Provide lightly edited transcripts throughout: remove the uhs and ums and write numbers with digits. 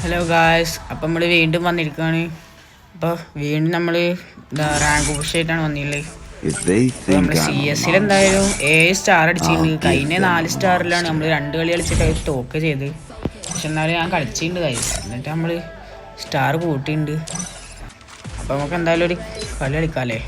Hello guys, അപ്പം നമ്മൾ വീണ്ടും വന്നിരിക്കുകയാണ്. അപ്പോൾ വീണ്ടും നമ്മൾ റാങ്ക് പുഷായിട്ടാണ് വന്നിട്ടുള്ളത്. നമ്മൾ CS എന്തായാലും 7 സ്റ്റാർ അടിച്ചിട്ടുണ്ട്. കഴിഞ്ഞ 4 സ്റ്റാറിലാണ് നമ്മൾ 2 കളി കളിച്ചിട്ട് തോക്ക് ചെയ്ത്. പക്ഷെ എന്നാലും ഞാൻ കളിച്ചിട്ടുണ്ട് ഗായ്സ്. എന്നിട്ട് നമ്മൾ സ്റ്റാർ കൂട്ടിയിട്ടുണ്ട്. അപ്പോൾ നമുക്ക് എന്തായാലും ഒരു കളി കളിക്കാമല്ലേ.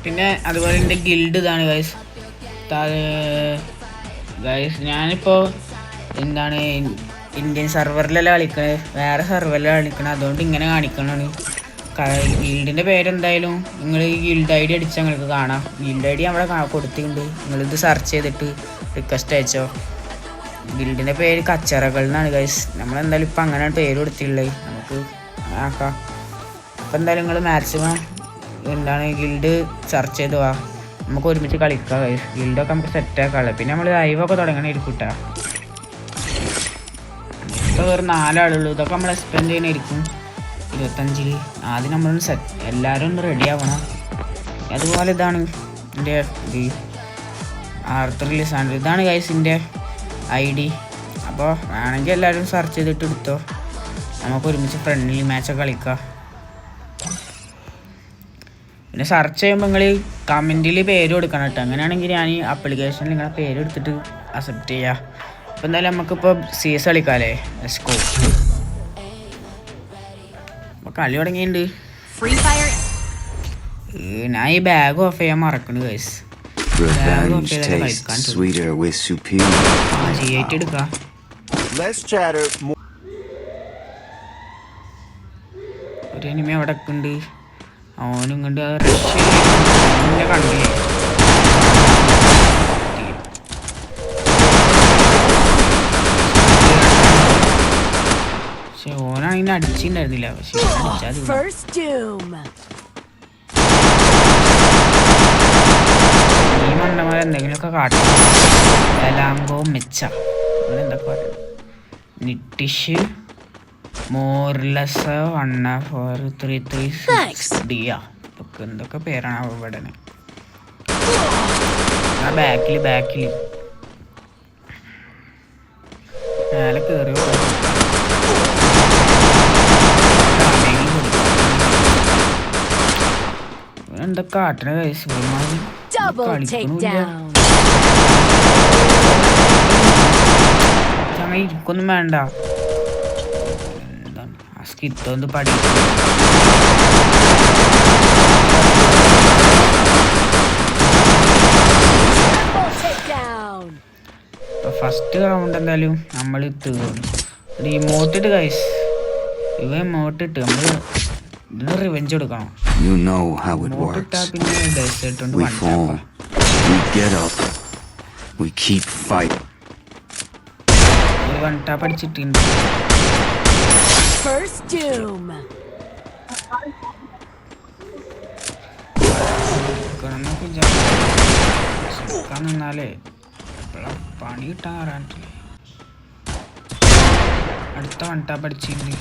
പിന്നെ അതുപോലെ എൻ്റെ ഗിൽഡ് ഇതാണ് ഗായ്സ്. ഞാനിപ്പോൾ എന്താണ് ഇന്ത്യൻ സെർവറിലല്ല കളിക്കണത്, വേറെ സെർവറിലാണ് കളിക്കണത്. അതുകൊണ്ട് ഇങ്ങനെ കാണിക്കണതാണ്. ഗിൽഡിൻ്റെ പേരെന്തായാലും നിങ്ങൾ ഈ ഗിൽഡ് ID അടിച്ചാൽ നിങ്ങൾക്ക് കാണാം. ഗിൽഡ് ID അവിടെ കൊടുത്തിട്ടുണ്ട്. നിങ്ങളിത് സെർച്ച് ചെയ്തിട്ട് റിക്വസ്റ്റ് അയച്ചോ. ഗിൽഡിൻ്റെ പേര് കച്ചറകൾ എന്നാണ് ഗൈസ്. നമ്മളെന്തായാലും ഇപ്പം അങ്ങനെയാണ് പേര് കൊടുത്തിട്ടുള്ളത്. നമുക്ക് ആക്കാം. അപ്പം എന്തായാലും നിങ്ങൾ മാക്സിമം എന്താണ് ഗിൽഡ് സെർച്ച് ചെയ്ത് പോവാ. നമുക്ക് ഒരുമിച്ച് കളിക്കാം ഗൈസ്. ഗിൽഡൊക്കെ നമുക്ക് സെറ്റാക്കാമല്ലോ. പിന്നെ നമ്മൾ ലൈവൊക്കെ തുടങ്ങണമായിരിക്കും കേട്ടോ. ഇപ്പോൾ വേറെ 4 ആളുള്ളൂ. ഇതൊക്കെ നമ്മൾ എക്സ്പെൻഡ് ചെയ്യണമായിരിക്കും 25-ൽ. ആദ്യം നമ്മളൊന്ന് എല്ലാവരും ഒന്ന് റെഡി ആവണം. അതുപോലെ ഇതാണ് എൻ്റെ ആർത്തർ ലിസാൻഡർ. ഇതാണ് ഗൈസിൻ്റെ ID. അപ്പോൾ വേണമെങ്കിൽ എല്ലാവരും സെർച്ച് ചെയ്തിട്ട് എടുത്തോ. നമുക്ക് ഒരുമിച്ച് ഫ്രണ്ട്ലി മാച്ചൊക്കെ കളിക്കാം. പിന്നെ സെർച്ച് ചെയ്യുമ്പോൾ നിങ്ങൾ കമൻറ്റിൽ പേര് കൊടുക്കണം കേട്ടോ. അങ്ങനെയാണെങ്കിൽ ഞാൻ ഈ ആപ്ലിക്കേഷനിൽ നിങ്ങളെ പേര് എടുത്തിട്ട് അക്സെപ്റ്റ് ചെയ്യാം. അപ്പോൾ എന്തായാലും നമുക്കിപ്പോൾ CS കളിക്കാമല്ലേ. Let's go. അപ്പോൾ കളി തുടങ്ങിയിട്ടുണ്ട്. ഞാൻ ഈ ബാഗ് ഓഫ് ചെയ്യാൻ മറക്കണു ഗൈസ്. എടുക്കാം. ഒരു എനിമി അവിടെ ഉണ്ട്. അവനും കണ്ട് റഷ്യ കണ്ടില്ലേ. പക്ഷെ ഓനാണെങ്കിൽ അടിച്ചിട്ടുണ്ടായിരുന്നില്ല. പക്ഷെ ഈ മണ്ടന്മാർ എന്തെങ്കിലുമൊക്കെ കാട്ടണം. എലാങ്കോ മെച്ച അങ്ങനെ എന്തൊക്കെ പറയും. നിറ്റിഷ് മോർലെസ് 14336 ഡിയ ഒക്കെ എന്തൊക്കെ പേരാണ് ഇവിടെ. ആ ബാക്കിൽ മേലെ കയറിയോ. എന്തൊക്കെ കാട്ടണ കൈസ് ചങ്ങ ഇരിക്കൊന്നും വേണ്ട. എന്താണ് ആ സ്കിത്തൊന്ന് പഠിക്കും. ഫസ്റ്റ് റൗണ്ട് എന്തായാലും നമ്മൾ തീർന്നു. ഇമോട്ടിട്ട് ഗൈസ്. ഇവ ഇമോട്ടിട്ട് നമ്മൾ ഇതിന് റിവെഞ്ച് കൊടുക്കണം. പിന്നെ ഡെസേർട്ട് കൊണ്ട് വൺ ടാപ്പ് അടിച്ചിട്ടുണ്ട്. നിന്നാലേ പണി കിട്ടാറാണ്. അടുത്ത വൺ ടാപ്പ് അടിച്ചിട്ടുണ്ട്.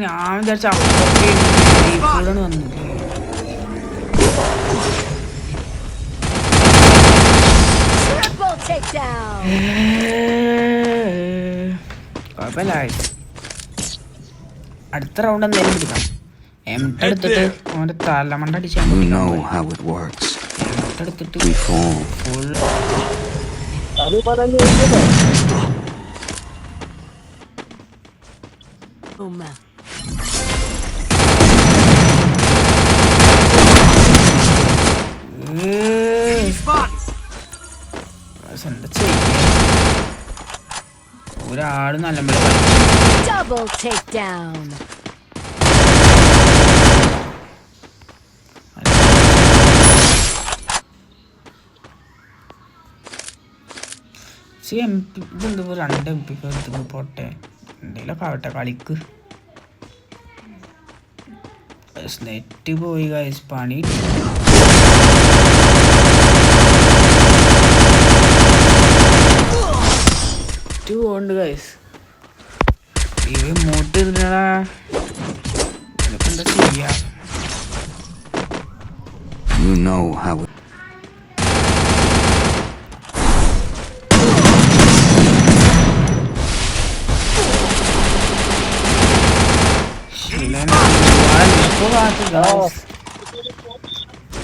ഞാൻ വിചാരിച്ച വന്നിട്ട് കുഴപ്പമില്ല. അടുത്ത റൗണ്ട് എന്തായാലും പിടിക്കാം. എടുത്തിട്ട് അവൻ്റെ തലമണ്ട അടിച്ചാൽ എടുത്തിട്ട് ഫുൾ എന്താ ചെയ്യ. ഒരാള് നല്ല ഇതെന്ത് 2 MP എടുത്ത് പോട്ടെ. എന്തെങ്കിലുമൊക്കെ ആവട്ടെ കളിക്ക്. നെറ്റ് പോയി ഗൈസ്. പണി പോണ്ട് ഗൈസ്. ഇവ മോട്ട് എന്താ ചെയ്യാ? You know how it...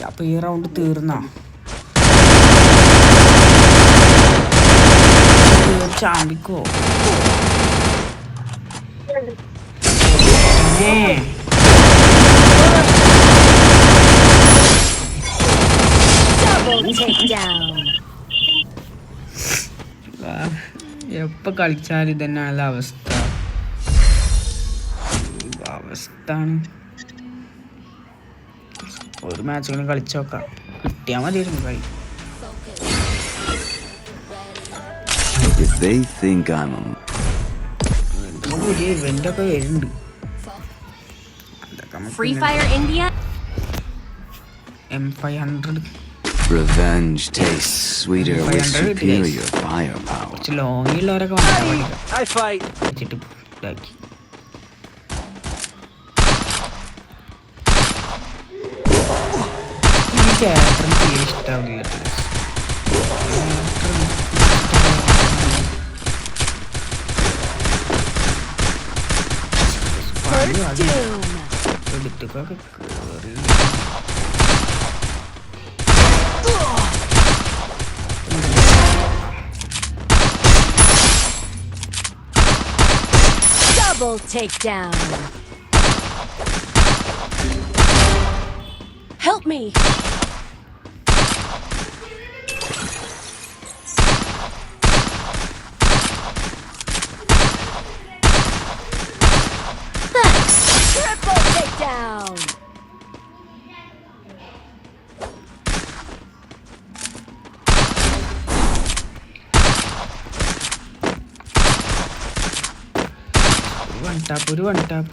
അപ്പൊ ഈ റൗണ്ട് തീർന്ന ചാമ്പിക്കോ? എപ്പ കളിച്ചാലും ഇതന്നെയാണല്ല അവസ്ഥ. ഒരു മാച്ചെങ്കിലും കളിച്ചു നോക്കാം. കിട്ടിയാ മതിയായിരുന്നു കളി. പുതിയ ഇവന്റ് ഒക്കെ വരുന്നുണ്ട്. M500 Revenge tastes sweeter with superior firepower. കുറച്ച് ലോങ്ങിലുള്ളവരൊക്കെ വെച്ചിട്ട് ഇതാക്കി. ക്യാരക്ടറിന് തീരെ ഇഷ്ടാവില്ല. എടുത്തൊക്കെ കേറി double takedown. Help me. Thanks. Triple takedown. ഒരു വൺ ടാപ്പ്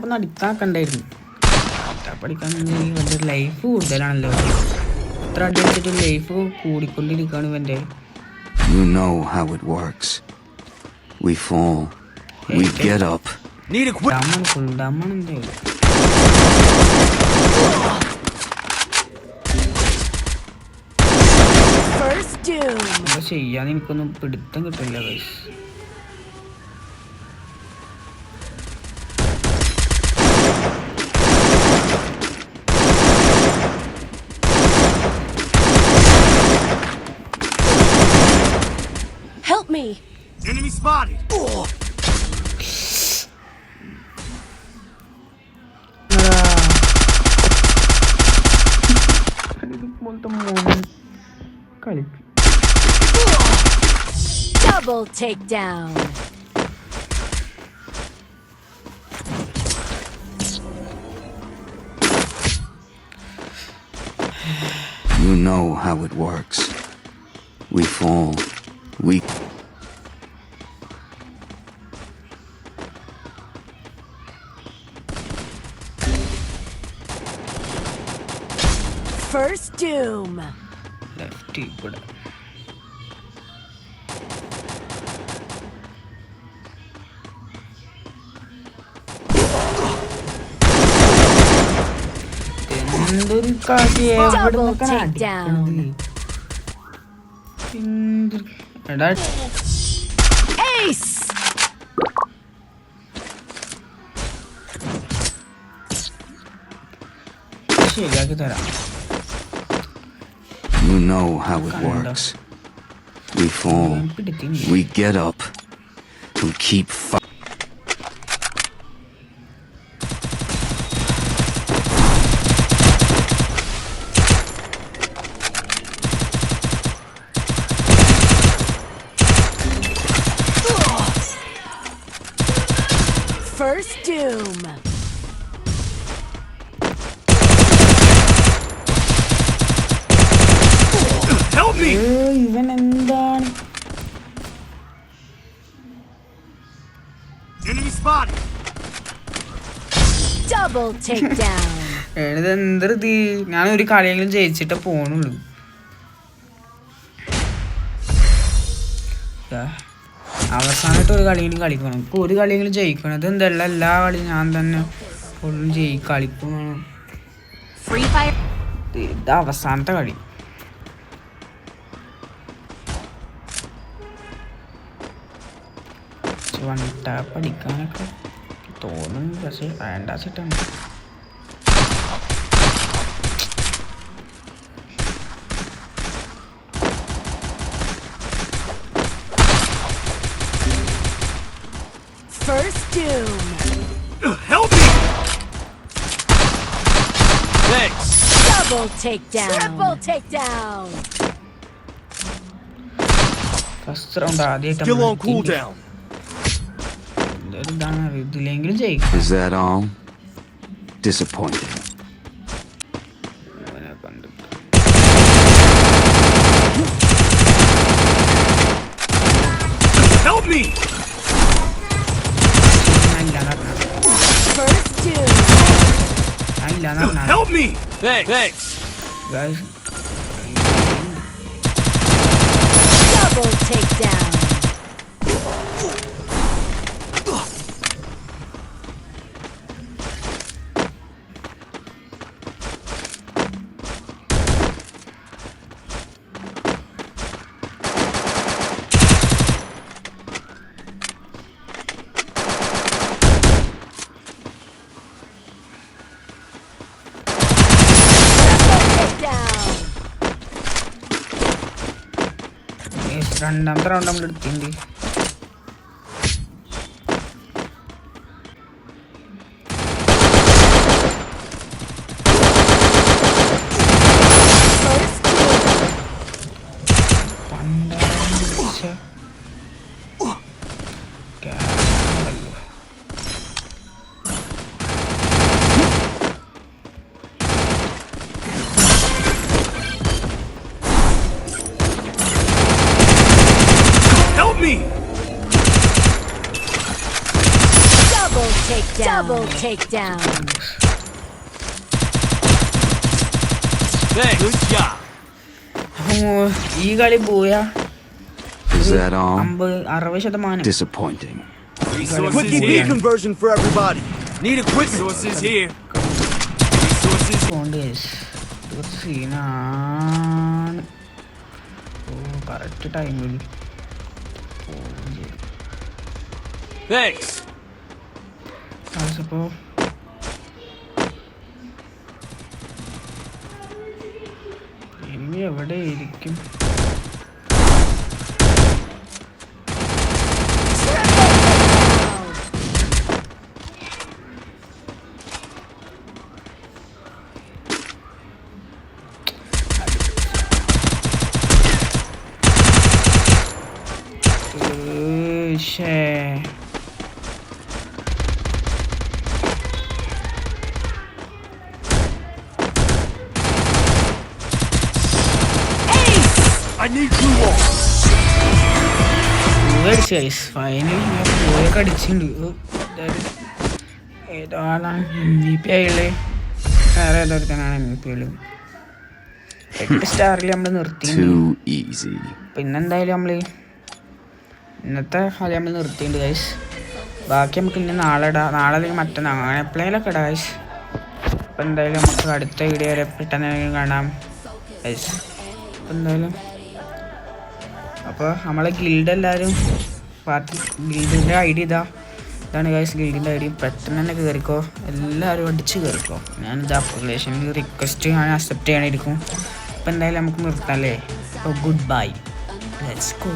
ഒന്ന് അടിക്കാക്കണ്ടായിരുന്നു. വൺ ടാപ്പ് അടിക്കാൻ ഇവന്റെ ലൈഫ് കൂടുതലാണല്ലോ. എത്ര അടി അടിച്ചിട്ട് ലൈഫ് കൂടിക്കൊണ്ടിരിക്കുകയാണ് ഇവന്റെ. You know how it works. We fall. We get up. Full ഡാമാണ് എന്തായാലും. എന്താ ചെയ്യാന്ന് എനിക്കൊന്നും പിടുത്തം കിട്ടില്ല guys. Help me. Enemy spotted. Double takedown. You know how it works. We fall. We... First doom. Left ഇവിടെ എന്തൊരു കാശി എടാ Ace. ശരിയാക്കി തരാം. You know how it works. We fall. We get up. We keep fighting. First doom. Help me. ഇവൻ എന്താണ്? Enemy spotted. Double takedown. എന്ത് ഞാൻ ഒരു കളിയെങ്കിലും ജയിച്ചിട്ടേ പോണുള്ളൂ. അവസാനമായിട്ട് ഒരു കളിയെങ്കിലും കളിക്കണം. ഇപ്പോൾ ഒരു കളിയെങ്കിലും ജയിക്കണം. ഇത് എന്തല്ല എല്ലാ കളിയും ഞാൻ തന്നെ ഫുള്ളും കളിക്കും വേണം. ഇത് അവസാനത്തെ കളി. വൺ ടാപ്പ് അടിക്കാനൊക്കെ തോന്നും, പക്ഷേ വേണ്ടാച്ചിട്ടാണ്. First doom. Help me! Thanks. Double takedown. Triple takedown. First round ആദ്യമായിട്ട് Still on cooldown. ഇതിലെങ്കിലും ജയിക്കും. Is that all? Disappointing. Help me! First doom. Help me! Thanks. Guys, Double takedown. രണ്ടാമത്തെ റൗണ്ട് നമ്മൾ എടുത്തിട്ടുണ്ട്. Double takedown. Good job. ഈ കളി പോയാ Is that all? 60%. Disappointing. Quickie B conversion for everybody. Need a quick resources here. Resources. സീനാണ്. Correct ടൈമിൽ. Thanks. അപ്പോൾ ഇനി എവിടെ ഇരിക്കും? I need two more. Finally ഞാൻ പോയൊക്കെ അടിച്ചിട്ടുണ്ട്. ഏതാണ് MVP ആയുള്ളത്? വേറെ ഏതൊരുത്തനാണ് MVP ഉള്ളത്. 8 സ്റ്റാറിൽ നമ്മൾ നിർത്തി. പിന്നെന്തായാലും നമ്മൾ ഇന്നത്തെ കളി നമ്മൾ നിർത്തിയിട്ടുണ്ട് ഗൈസ്. ബാക്കി നമുക്ക് ഇനി നാളെ ഇടാം. നാളെ അല്ലെങ്കിൽ മറ്റന്നാൾ അങ്ങനെ എപ്പോഴെങ്കിലൊക്കെ ഇടാം ഗൈസ്. അപ്പം എന്തായാലും നമുക്ക് അടുത്ത വീഡിയോ വരെ പെട്ടെന്ന് കാണാം ഗൈസ്. അപ്പം എന്തായാലും അപ്പോൾ നമ്മളെ ഗിൽഡ് എല്ലാവരും പാർട്ടി ഗിൽഡിൻ്റെ ഐ ഡി ഇതാണ് ഗൈസ്. ഗിൽഡിൻ്റെ ഐ ഡി പെട്ടെന്ന് തന്നെ കയറിക്കോ, എല്ലാവരും അടിച്ച് കയറിക്കോ. ഞാനിത് അപ്ലിക്കേഷനിൽ റിക്വസ്റ്റ് ഞാൻ അക്സെപ്റ്റ് ചെയ്യാനായിരിക്കും. അപ്പോൾ എന്തായാലും നമുക്ക് നിർത്താം അല്ലേ? അപ്പോൾ ഗുഡ് ബൈ, ലെറ്റ്സ് ഗോ.